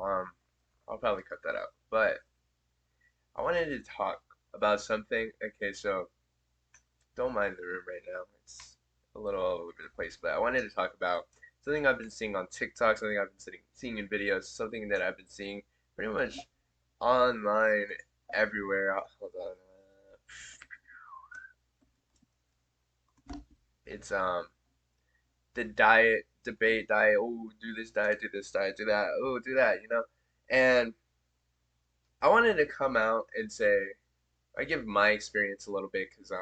Um, I'll probably cut that out. But I wanted to talk about something. Okay, so don't mind the room right now. It's a little all over the place, but I wanted to talk about something I've been seeing on TikTok, something I've been seeing in videos, something that I've been seeing pretty much online everywhere. Hold on. It's the diet debate, diet. Oh, do this diet, do this diet, do that. Oh, do that. And I wanted to come out and say I give my experience a little bit because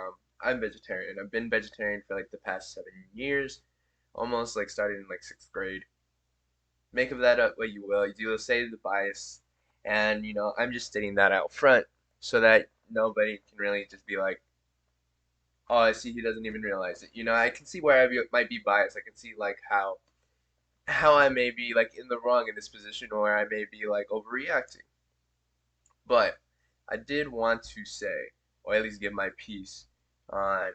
I'm vegetarian. I've been vegetarian for like the past 7 years, almost like starting in like sixth grade. Make of that up what you will. You will say the bias, and I'm just stating that out front so that nobody can really just be like, oh, I see he doesn't even realize it. I can see where might be biased. I can see like how I may be like in the wrong in this position, or I may be like overreacting. But I did want to say, or at least give my piece on,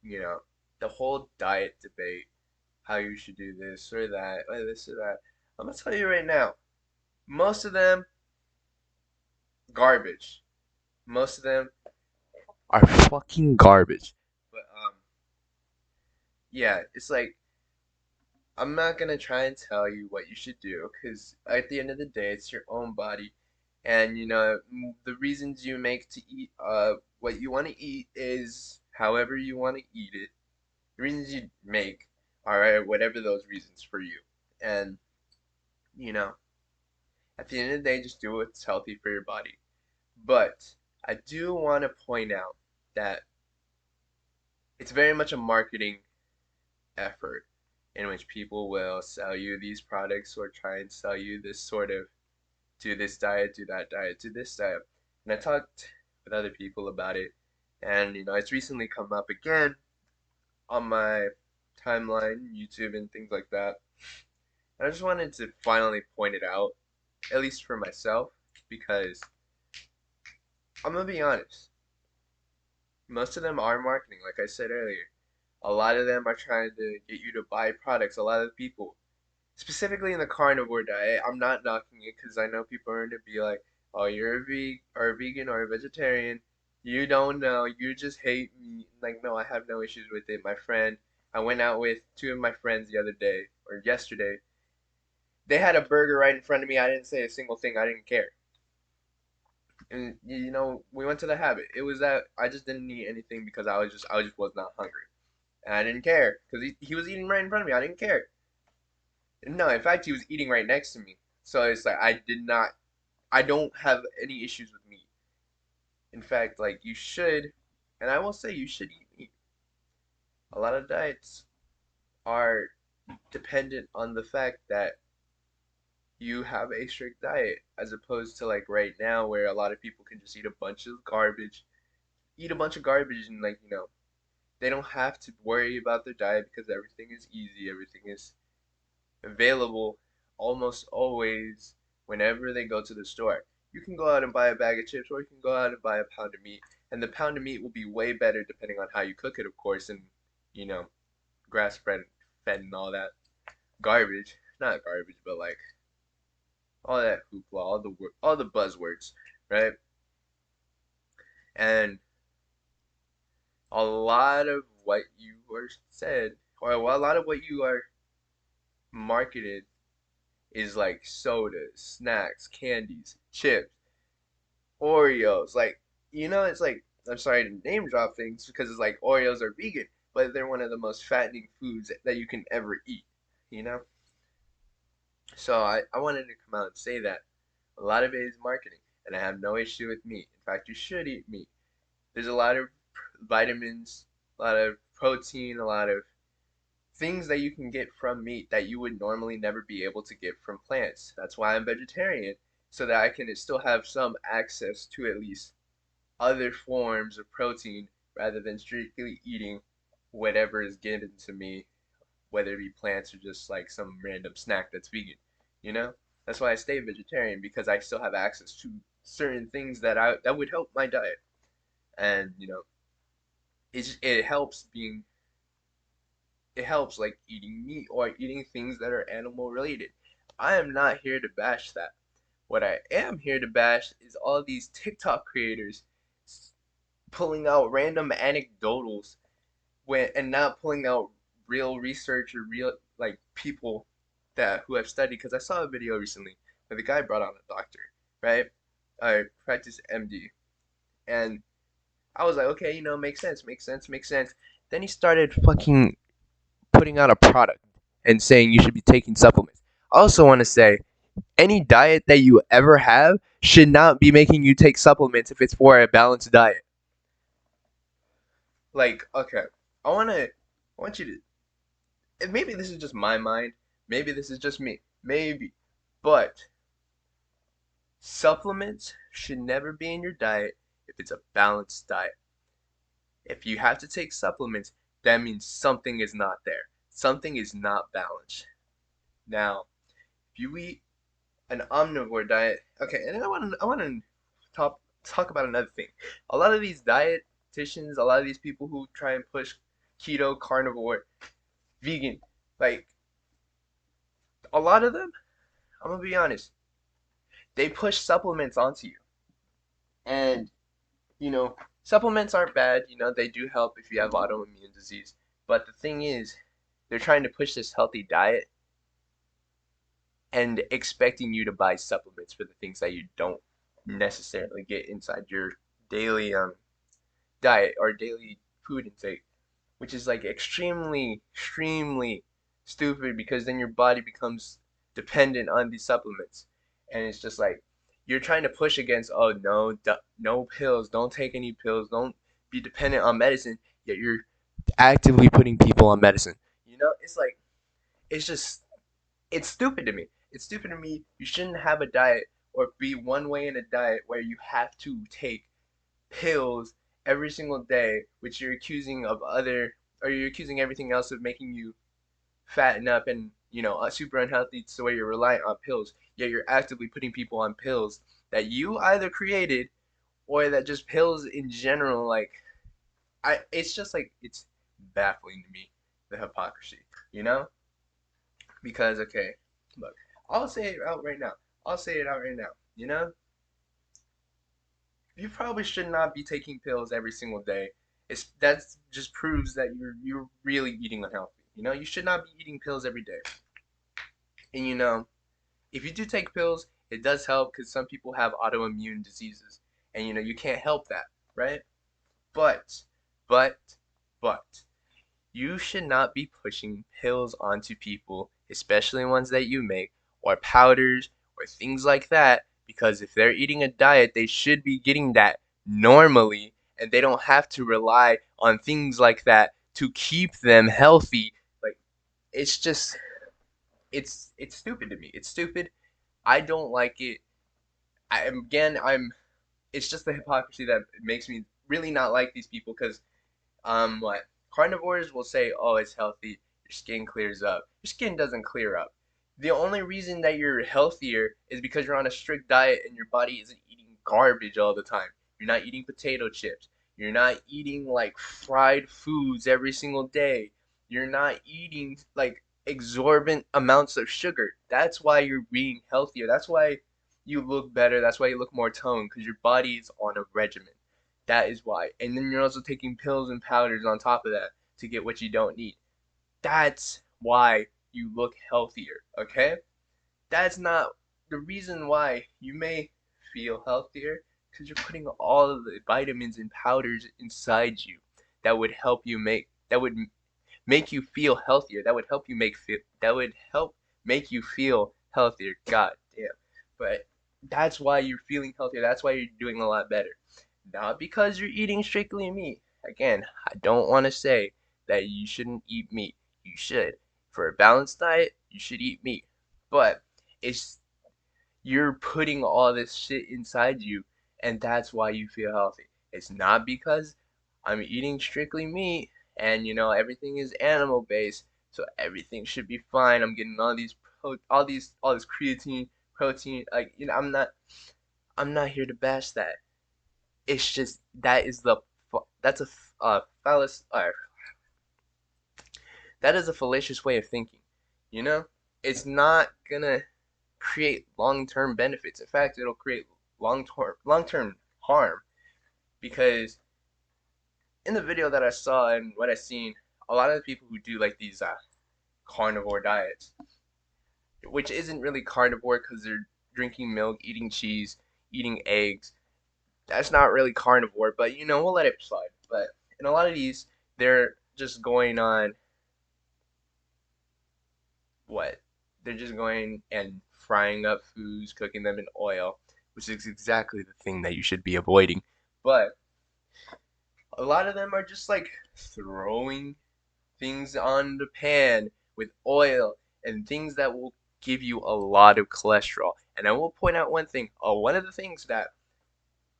you know, the whole diet debate, how you should do this or that, or this or that. I'm gonna tell you right now, most of them garbage. Most of them are fucking garbage. But yeah, it's like I'm not gonna try and tell you what you should do, because at the end of the day, it's your own body, and the reasons you make to eat what you want to eat is however you want to eat it. The reasons you make are whatever those reasons for you, and you know at the end of the day, just do what's healthy for your body. But I do want to point out that it's very much a marketing effort in which people will sell you these products or try and sell you this sort of do this diet, do that diet, do this diet. And I talked with other people about it, and it's recently come up again on my timeline, YouTube, and things like that. And I just wanted to finally point it out, at least for myself, because I'm gonna be honest, most of them are marketing, like I said earlier. A lot of them are trying to get you to buy products. A lot of people, specifically in the carnivore diet, I'm not knocking it because I know people are going to be like, "Oh, you're a vegan or a vegetarian. You don't know. You just hate meat." Like, no, I have no issues with it. My friend, I went out with two of my friends the other day or yesterday. They had a burger right in front of me. I didn't say a single thing. I didn't care. And we went to the habit. It was that I just didn't eat anything because I just was not hungry. And I didn't care because he was eating right in front of me. I didn't care. No, in fact, he was eating right next to me. So it's like I don't have any issues with meat. In fact, like you should, and I will say you should eat meat. A lot of diets are dependent on the fact that you have a strict diet, as opposed to like right now where a lot of people can just eat a bunch of garbage, and like they don't have to worry about their diet because everything is easy, everything is available almost always whenever they go to the store. You can go out and buy a bag of chips, or you can go out and buy a pound of meat, and the pound of meat will be way better depending on how you cook it, of course, and you know, grass fed and all that garbage. Not garbage, but like all that hoopla, all the buzzwords, right? And a lot of what you are said, or a lot of what you are marketed is like sodas, snacks, candies, chips, Oreos. Like, it's like, I'm sorry to name drop things because it's like Oreos are vegan, but they're one of the most fattening foods that you can ever eat, you know? So I wanted to come out and say that a lot of it is marketing, and I have no issue with meat. In fact, you should eat meat. There's a lot of vitamins, a lot of protein, a lot of things that you can get from meat that you would normally never be able to get from plants. That's why I'm vegetarian, so that I can still have some access to at least other forms of protein rather than strictly eating whatever is given to me, whether it be plants or just like some random snack that's vegan. You know? That's why I stay vegetarian because I still have access to certain things that would help my diet. And it helps like eating meat or eating things that are animal related. I am not here to bash that. What I am here to bash is all these TikTok creators pulling out random anecdotals and not pulling out real research or real like people that who have studied. Because I saw a video recently where the guy brought on a doctor, right? I practice MD, and I was like, okay, makes sense, makes sense, makes sense. Then he started fucking putting out a product and saying you should be taking supplements. I also want to say any diet that you ever have should not be making you take supplements if it's for a balanced diet. Like, okay, I want you to, and maybe this is just my mind, maybe this is just me, maybe, but supplements should never be in your diet if it's a balanced diet. If you have to take supplements, that means something is not there. Something is not balanced. Now, if you eat an omnivore diet, okay, and then I want to talk about another thing. A lot of these dietitians, a lot of these people who try and push keto, carnivore, vegan, like a lot of them, I'm gonna be honest, they push supplements onto you. And, supplements aren't bad, they do help if you have autoimmune disease. But the thing is, they're trying to push this healthy diet and expecting you to buy supplements for the things that you don't necessarily get inside your daily diet or daily food intake, which is like extremely, extremely stupid because then your body becomes dependent on these supplements, and it's just like you're trying to push against, oh no, no pills, don't take any pills, don't be dependent on medicine, yet you're actively putting people on medicine. It's like it's just it's stupid to me. It's stupid to me. You shouldn't have a diet or be one way in a diet where you have to take pills every single day, which you're accusing of other, or you're accusing everything else of making you fatten up and, super unhealthy so where you're reliant on pills. Yet you're actively putting people on pills that you either created or that just pills in general, like, it's just like, it's baffling to me, the hypocrisy, you know? Because, okay, look, I'll say it out right now. I'll say it out right now. You probably should not be taking pills every single day. That just proves that you're really eating unhealthy. You should not be eating pills every day. And if you do take pills, it does help because some people have autoimmune diseases, and you can't help that, right? But, but, but, you should not be pushing pills onto people, especially ones that you make, or powders, or things like that, because if they're eating a diet, they should be getting that normally, and they don't have to rely on things like that to keep them healthy. Like, it's just, it's stupid to me. It's stupid. I don't like it. It's just the hypocrisy that makes me really not like these people because what carnivores will say, oh, it's healthy, your skin clears up. Your skin doesn't clear up. The only reason that you're healthier is because you're on a strict diet and your body isn't eating garbage all the time. You're not eating potato chips. You're not eating like fried foods every single day. You're not eating like exorbitant amounts of sugar. That's why you're being healthier. That's why you look better. That's why you look more toned because your body is on a regimen. That is why. And then you're also taking pills and powders on top of that to get what you don't need. That's why you look healthier, okay? That's not the reason why you may feel healthier because you're putting all of the vitamins and powders inside you that would make you feel healthier. That would help make you feel healthier. God damn. But that's why you're feeling healthier. That's why you're doing a lot better. Not because you're eating strictly meat. Again, I don't want to say that you shouldn't eat meat. You should. For a balanced diet, you should eat meat. But it's you're putting all this shit inside you, and that's why you feel healthy. It's not because I'm eating strictly meat and everything is animal based, so everything should be fine. I'm getting all this creatine, protein. Like I'm not here to bash that. It's just that's a phallus that is a fallacious way of thinking. You know, it's not gonna. create long-term benefits. In fact, it'll create long-term harm because in the video that I saw and what I seen, a lot of the people who do like these carnivore diets, which isn't really carnivore because they're drinking milk, eating cheese, eating eggs. That's not really carnivore, but we'll let it slide. But in a lot of these, they're just going on what? They're just going and frying up foods, cooking them in oil, which is exactly the thing that you should be avoiding. But a lot of them are just like throwing things on the pan with oil and things that will give you a lot of cholesterol. And I will point out one thing. One of the things that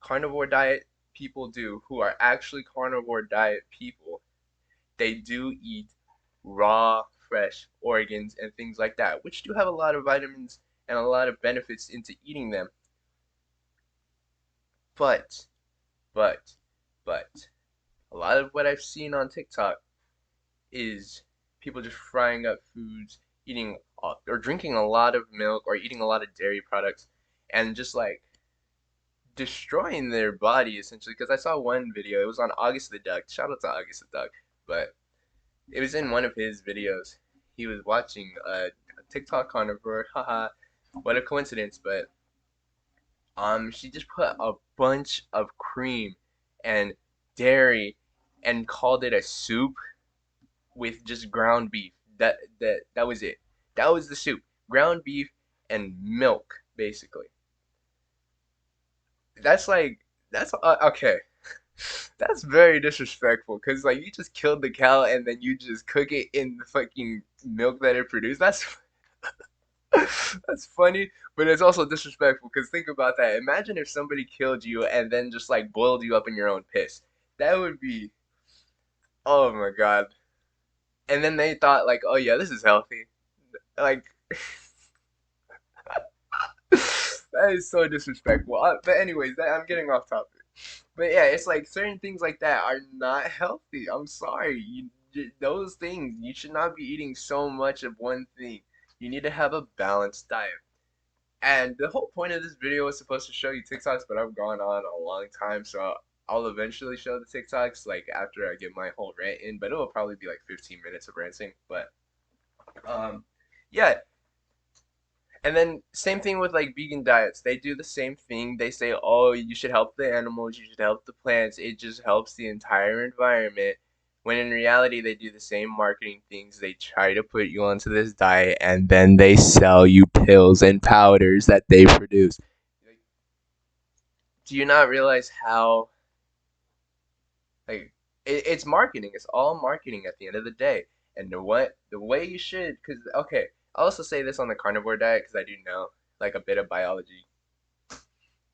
carnivore diet people do, who are actually carnivore diet people, they do eat raw, fresh organs and things like that, which do have a lot of vitamins and a lot of benefits into eating them. But, but, but, a lot of what I've seen on TikTok is people just frying up foods, eating or drinking a lot of milk or eating a lot of dairy products, and just like destroying their body essentially. Because I saw one video, it was on August the Duck. Shout out to August the Duck, but it was in one of his videos. He was watching a TikTok carnivore. Haha, what a coincidence! But she just put a bunch of cream and dairy and called it a soup with just ground beef. That was it. That was the soup. Ground beef and milk, basically. That's okay. That's very disrespectful because like you just killed the cow and then you just cook it in the fucking milk that it produced. That's that's funny, but it's also disrespectful because think about that. Imagine if somebody killed you and then just like boiled you up in your own piss. That would be, oh my God. And then they thought like, oh yeah, this is healthy. Like that is so disrespectful. But anyways, I'm getting off topic. But yeah, it's like certain things like that are not healthy. I'm sorry. Those things, you should not be eating so much of one thing. You need to have a balanced diet. And the whole point of this video was supposed to show you TikToks, but I've gone on a long time, so I'll eventually show the TikToks like after I get my whole rant in, but it will probably be like 15 minutes of ranting. But um yeah, and then same thing with like vegan diets. They do the same thing. They say, "Oh, you should help the animals, you should help the plants. It just helps the entire environment." When in reality, they do the same marketing things. They try to put you onto this diet and then they sell you pills and powders that they produce. Like, do you not realize how like it's marketing. It's all marketing at the end of the day. And the way you should, because okay, I'll also say this on the carnivore diet because I do know like a bit of biology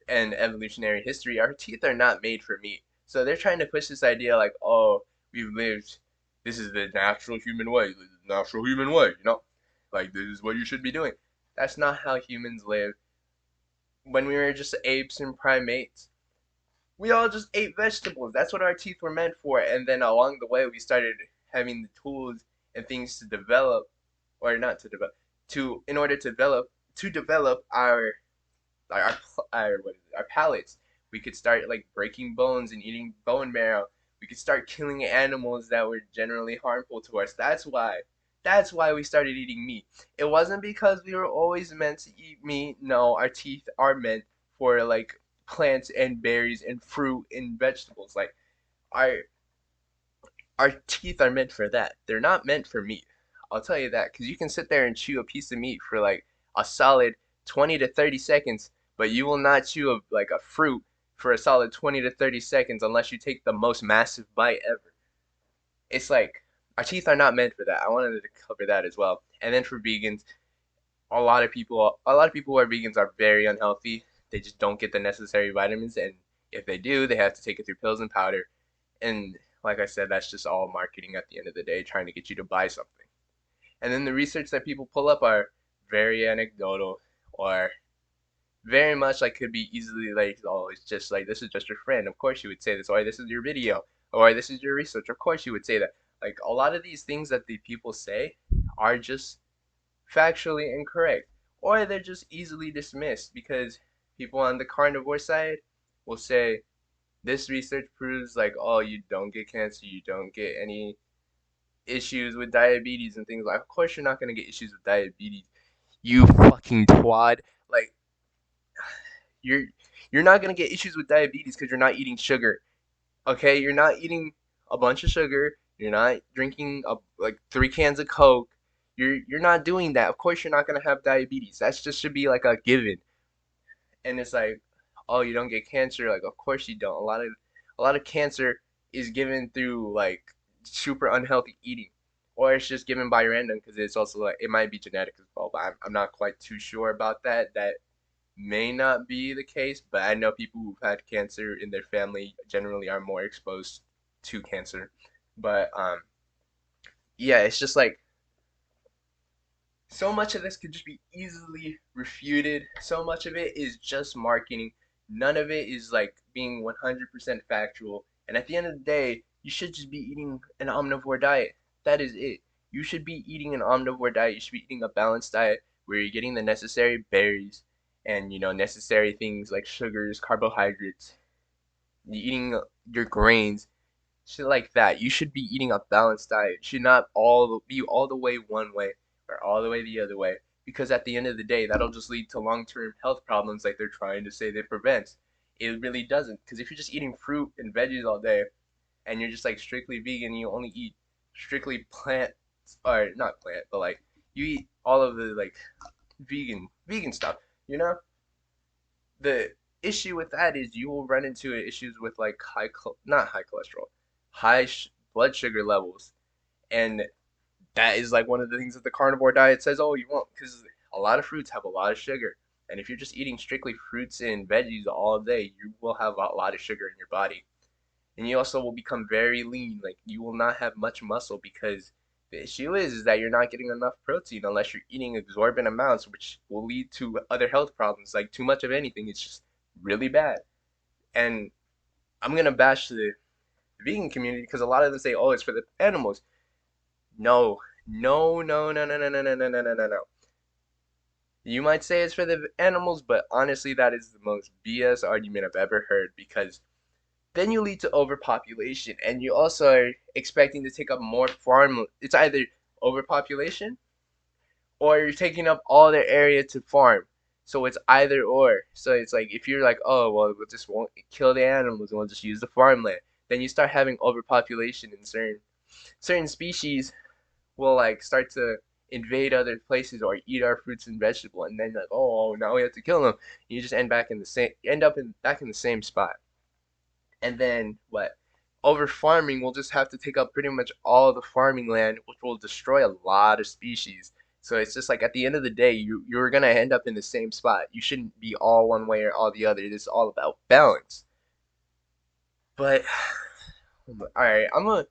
and evolutionary history. Our teeth are not made for meat, so they're trying to push this idea like, oh, we've lived. This is the natural human way. The natural human way. Like this is what you should be doing. That's not how humans live. When we were just apes and primates, we all just ate vegetables. That's what our teeth were meant for. And then along the way, we started having the tools and things to develop, or not to develop, to in order to develop our palates. We could start like breaking bones and eating bone marrow. We could start killing animals that were generally harmful to us. That's why. That's why we started eating meat. It wasn't because we were always meant to eat meat. No, our teeth are meant for like plants and berries and fruit and vegetables. Like our our teeth are meant for that. They're not meant for meat. I'll tell you that because you can sit there and chew a piece of meat for like a solid 20 to 30 seconds, but you will not chew like a fruit for a solid 20 to 30 seconds unless you take the most massive bite ever. It's like our teeth are not meant for that. I wanted to cover that as well. And then for vegans, a lot of people who are vegans are very unhealthy. They just don't get the necessary vitamins, and if they do, they have to take it through pills and powder. And like I said, that's just all marketing at the end of the day, trying to get you to buy something. And then the research that people pull up are very anecdotal or very much like could be easily like, oh, it's just like this is just your friend. Of course you would say this, or this is your video, or this is your research. Of course you would say that. Like a lot of these things that the people say are just factually incorrect, or they're just easily dismissed because people on the carnivore side will say this research proves like, oh, you don't get cancer, you don't get any issues with diabetes and things like. Of course, you're not gonna get issues with diabetes, you fucking twad. Like you're you're not gonna get issues with diabetes because you're not eating sugar. Okay, you're not eating a bunch of sugar. You're not drinking like 3 cans of Coke. You're not doing that. Of course, you're not gonna have diabetes. That just should be like a given. And it's like, oh, you don't get cancer. Like, of course you don't. A lot of cancer is given through like super unhealthy eating, or it's just given by random because it's also like it might be genetic as well. But I'm not quite too sure about that. That may not be the case, but I know people who've had cancer in their family generally are more exposed to cancer. But yeah, it's just like so much of this could just be easily refuted. So much of it is just marketing. None of it is like being 100% factual. And at the end of the day, you should just be eating an omnivore diet. That is it. You should be eating an omnivore diet. You should be eating a balanced diet where you're getting the necessary berries and necessary things like sugars, carbohydrates. You're eating your grains, shit like that. You should be eating a balanced diet. It should not all be all the way one way or all the way the other way. Because at the end of the day, that'll just lead to long-term health problems like they're trying to say that prevents. It really doesn't. Because if you're just eating fruit and veggies all day and you're just like strictly vegan, you only eat strictly plant or not plant, but like you eat all of the like vegan stuff, you know? The issue with that is you will run into issues with like not high cholesterol, blood sugar levels, and that is like one of the things that the carnivore diet says, oh, you won't, because a lot of fruits have a lot of sugar, and if you're just eating strictly fruits and veggies all day, you will have a lot of sugar in your body, and you also will become very lean. Like you will not have much muscle because the issue is that you're not getting enough protein unless you're eating exorbitant amounts, which will lead to other health problems. Like too much of anything is just really bad. And I'm gonna bash the vegan community because a lot of them say, "Oh, it's for the animals." No, no, no, no, no, no, no, no, no, no, no, no, no. You might say it's for the animals, but honestly, that is the most BS argument I've ever heard because then you lead to overpopulation, and you also are expecting to take up more farm. It's either overpopulation or you're taking up all their area to farm. So it's either or. So it's like if you're like, oh well, we'll just won't kill the animals and we'll just use the farmland. Then you start having overpopulation in certain species will like start to invade other places or eat our fruits and vegetables, and then like, oh, now we have to kill them. You just end up back in the same spot. And then what? Over farming, we'll just have to take up pretty much all the farming land, which will destroy a lot of species. So it's just like at the end of the day, you're gonna end up in the same spot. You shouldn't be all one way or all the other. It is all about balance. But all right, I'm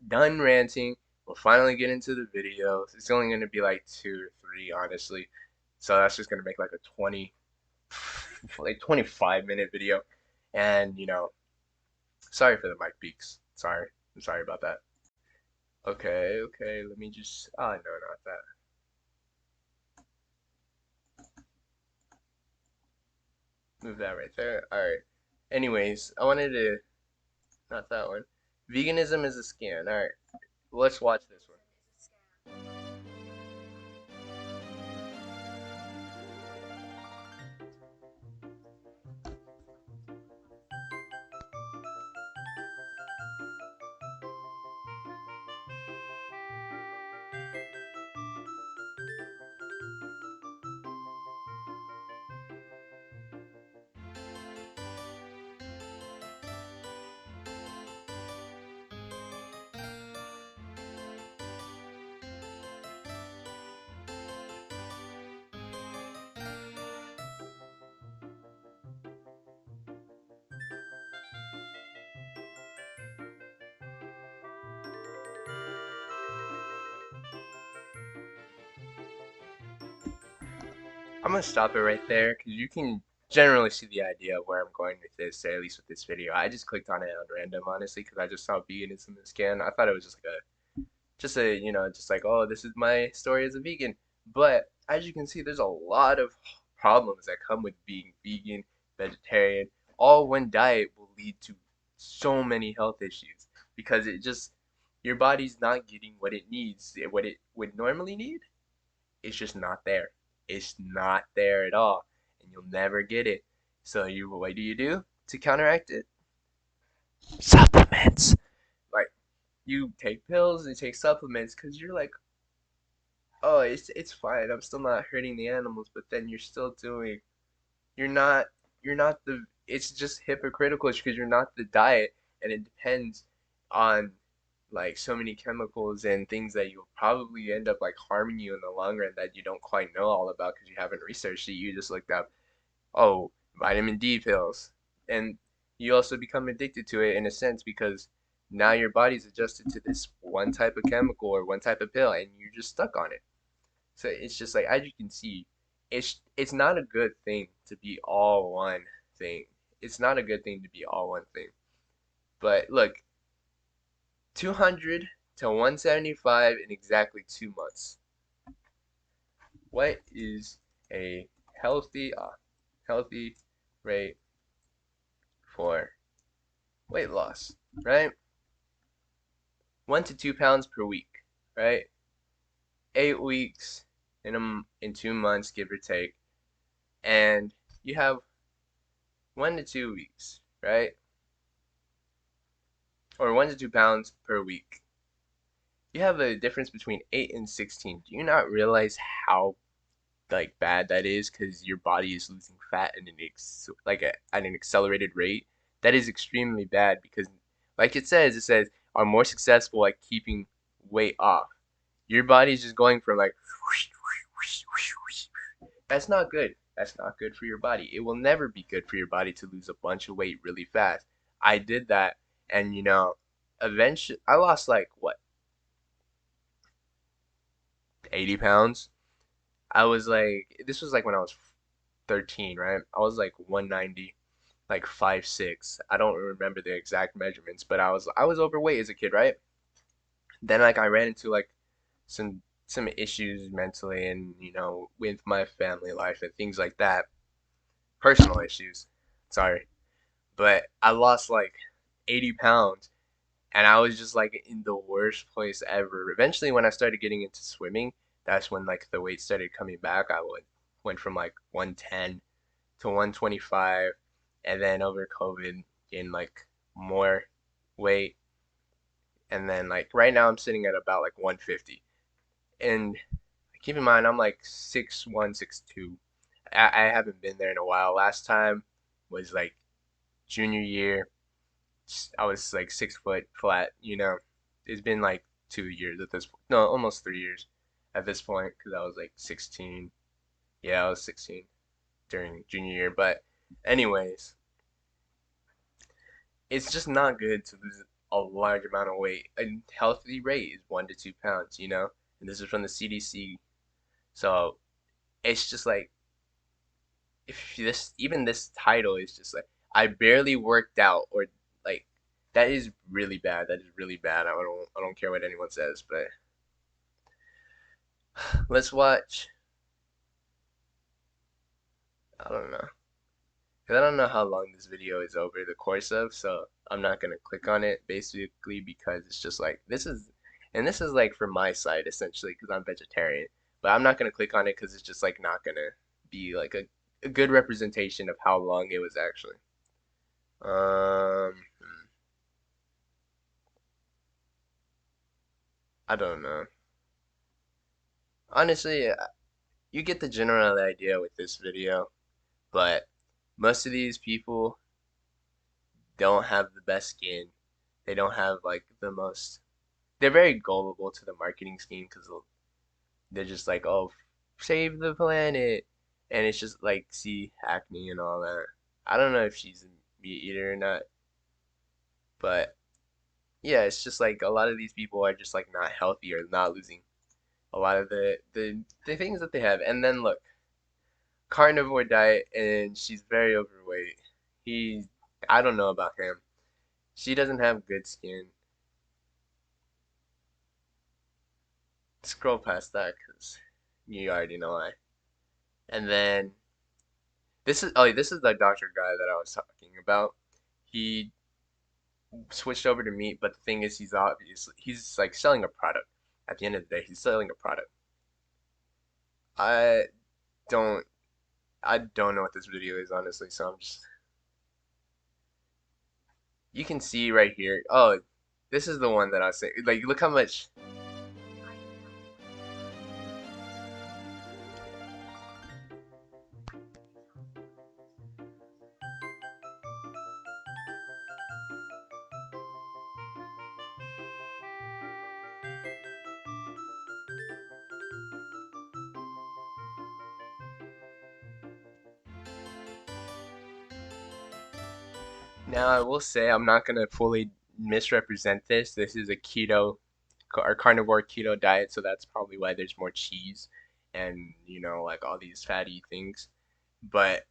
done ranting. We'll finally get into the video. It's only gonna be like 2 or 3, honestly. So that's just gonna make like a like 25-minute video. And sorry for the mic peaks. Sorry. I'm sorry about that. Okay, okay, let me just no, not that. Move that right there. Alright. Anyways, I wanted to not that one. Veganism is a scam. Alright. Let's watch this one. I'm gonna stop it right there because you can generally see the idea of where I'm going with this, or at least with this video. I just clicked on it on random, honestly, because I just saw veganism in the scan. I thought it was just like just a, just like, oh, this is my story as a vegan. But as you can see, there's a lot of problems that come with being vegan, vegetarian. All one diet will lead to so many health issues because it just your body's not getting what it needs, what it would normally need. It's just not there. It's not there at all, and you'll never get it. So you, what do you do to counteract it? Supplements. Like you take pills and take supplements because you're like, oh, it's fine. I'm still not hurting the animals, but then you're still doing. You're not. You're not the. It's just hypocritical because you're not the diet, and it depends on like so many chemicals and things that you'll probably end up like harming you in the long run that you don't quite know all about because you haven't researched it. You just looked up, oh, vitamin D pills, and you also become addicted to it in a sense because now your body's adjusted to this one type of chemical or one type of pill, and you're just stuck on it. So it's just like as you can see, it's not a good thing to be all one thing. It's not a good thing to be all one thing. But look, 200 to 175 in exactly 2 months. What is a healthy rate for weight loss, right? 1 to 2 pounds per week, right? 8 weeks in 2 months, give or take, and you have 1 to 2 weeks, right? Or 1 to 2 pounds per week. You have a difference between 8 and 16. Do you not realize how like bad that is? Because your body is losing fat at at an accelerated rate. That is extremely bad because, like it says, are more successful at keeping weight off. Your body is just going from like that's not good. That's not good for your body. It will never be good for your body to lose a bunch of weight really fast. I did that, and eventually I lost like what 80 pounds. I was like, this was like when I was 13, right? I was like 190, like 5'6". I don't remember the exact measurements, but I was overweight as a kid, right? Then like I ran into like some issues mentally and with my family life and things like that, personal issues. Sorry, but I lost like 80 pounds and I was just like in the worst place ever. Eventually, when I started getting into swimming, that's when like the weight started coming back. Went from like 110 to 125, and then over COVID gained like more weight, and then like right now I'm sitting at about like 150. And keep in mind I'm like 6'1", 6'2". I haven't been there in a while. Last time was like junior year. I was like 6 foot flat. It's been like 2 years at this point. No, almost 3 years at this point because I was like 16. Yeah, I was 16 during junior year. But anyways, it's just not good to lose a large amount of weight. A healthy rate is 1 to 2 pounds. And this is from the CDC. So it's just like if this title is just like I barely worked out or like that is really bad. That is really bad. I don't care what anyone says, but let's watch. I don't know. Cause I don't know how long this video is over the course of, so I'm not gonna click on it basically because it's just like this is like for my side essentially because I'm vegetarian, but I'm not gonna click on it because it's just like not gonna be like a good representation of how long it was actually. I don't know. Honestly, you get the general idea with this video, but most of these people don't have the best skin. They don't have like the most. They're very gullible to the marketing scheme because they're just like, oh, save the planet, and it's just like see acne and all that. I don't know if she's a meat eater or not, but yeah, it's just like a lot of these people are just like not healthy or not losing a lot of the things that they have. And then look, carnivore diet, and she's very overweight. He, I don't know about him. She doesn't have good skin. Scroll past that, cause You already know why. And then this is the doctor guy that I was talking about. He switched over to meat, but the thing is, he's like selling a product. At the end of the day, he's selling a product. I don't I don't know what this video is honestly, so I'm just you can see right here. Oh, this is the one that I was saying. Like, look how much. Now I will say I'm not gonna fully misrepresent this. This is a keto or carnivore keto diet, so that's probably why there's more cheese and like all these fatty things. But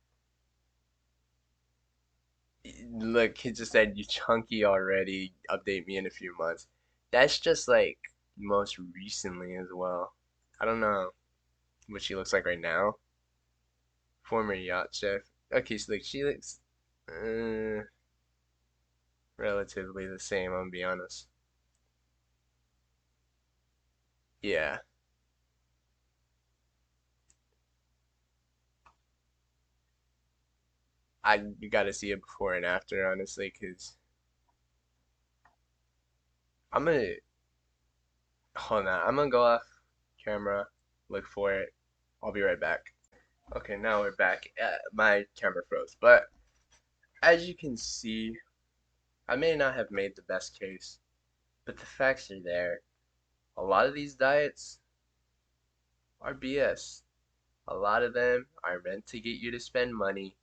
look, he just said you chunky already. Update me in a few months. That's just like most recently as well. I don't know what she looks like right now. Former yacht chef. Okay, so like she looks relatively the same. I'm gonna be honest. Yeah, you got to see it before and after, honestly, because I'm gonna hold on. I'm gonna go off camera, look for it. I'll be right back. Okay, now we're back. My camera froze, but as you can see, I may not have made the best case, but the facts are there. A lot of these diets are BS. A lot of them are meant to get you to spend money,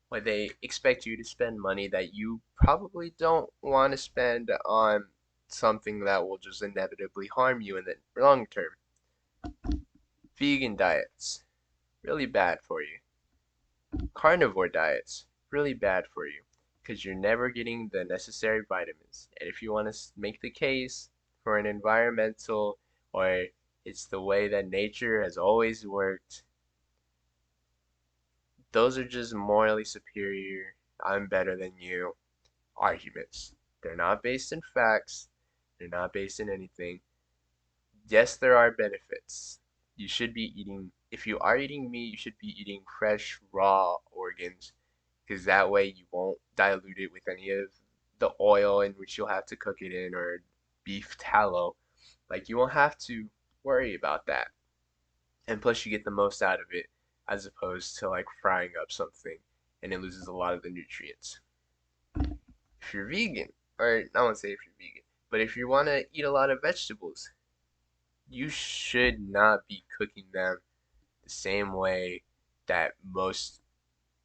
where they expect you to spend money that you probably don't want to spend on something that will just inevitably harm you in the long term. Vegan diets, really bad for you. Carnivore diets, really bad for you because you're never getting the necessary vitamins. And if you want to make the case for an environmental or it's the way that nature has always worked, those are just morally superior, I'm better than you arguments. They're not based in facts, they're not based in anything. Yes, there are benefits. You should be eating, if you are eating meat, you should be eating fresh, raw organs because that way you won't dilute it with any of the oil in which you'll have to cook it in or beef tallow. Like, you won't have to worry about that. And plus, you get the most out of it as opposed to like frying up something and it loses a lot of the nutrients. If you're vegan, or I won't say if you're vegan, but if you want to eat a lot of vegetables, you should not be cooking them the same way that most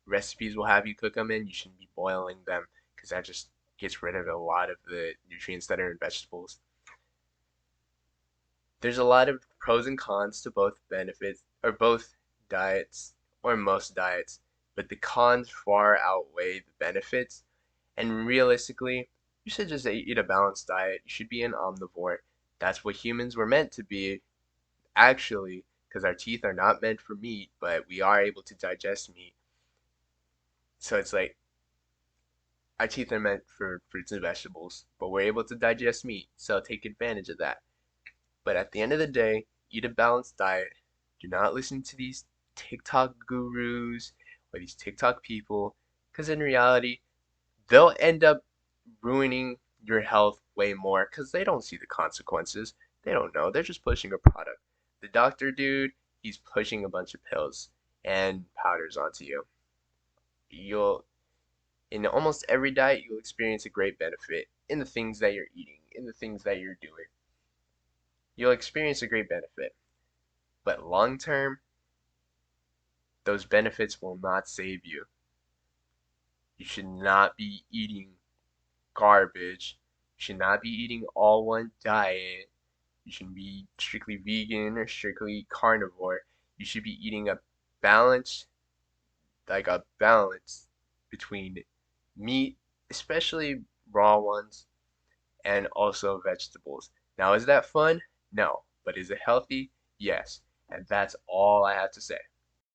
recipes will have you cook them in. You shouldn't be boiling them because that just gets rid of a lot of the nutrients that are in vegetables. There's a lot of pros and cons to both benefits or both diets or most diets, but the cons far outweigh the benefits. And realistically, you should just eat a balanced diet. You should be an omnivore. That's what humans were meant to be, actually, because our teeth are not meant for meat, but we are able to digest meat. So it's like our teeth are meant for fruits and vegetables, but we're able to digest meat, so take advantage of that. But at the end of the day, eat a balanced diet. Do not listen to these TikTok gurus or these TikTok people, because in reality, they'll end up ruining your health way more because they don't see the consequences. They don't know. They're just pushing a product. The doctor dude, he's pushing a bunch of pills and powders onto you. You'll in almost every diet you'll experience a great benefit in the things that you're eating, in the things that you're doing. You'll experience a great benefit. But long term, those benefits will not save you. You should not be eating garbage. You should not be eating all one diet. You shouldn't be strictly vegan or strictly carnivore. You should be eating a balance, like a balance between meat, especially raw ones, and also vegetables. Now, is that fun? No. But is it healthy? Yes. And that's all I have to say.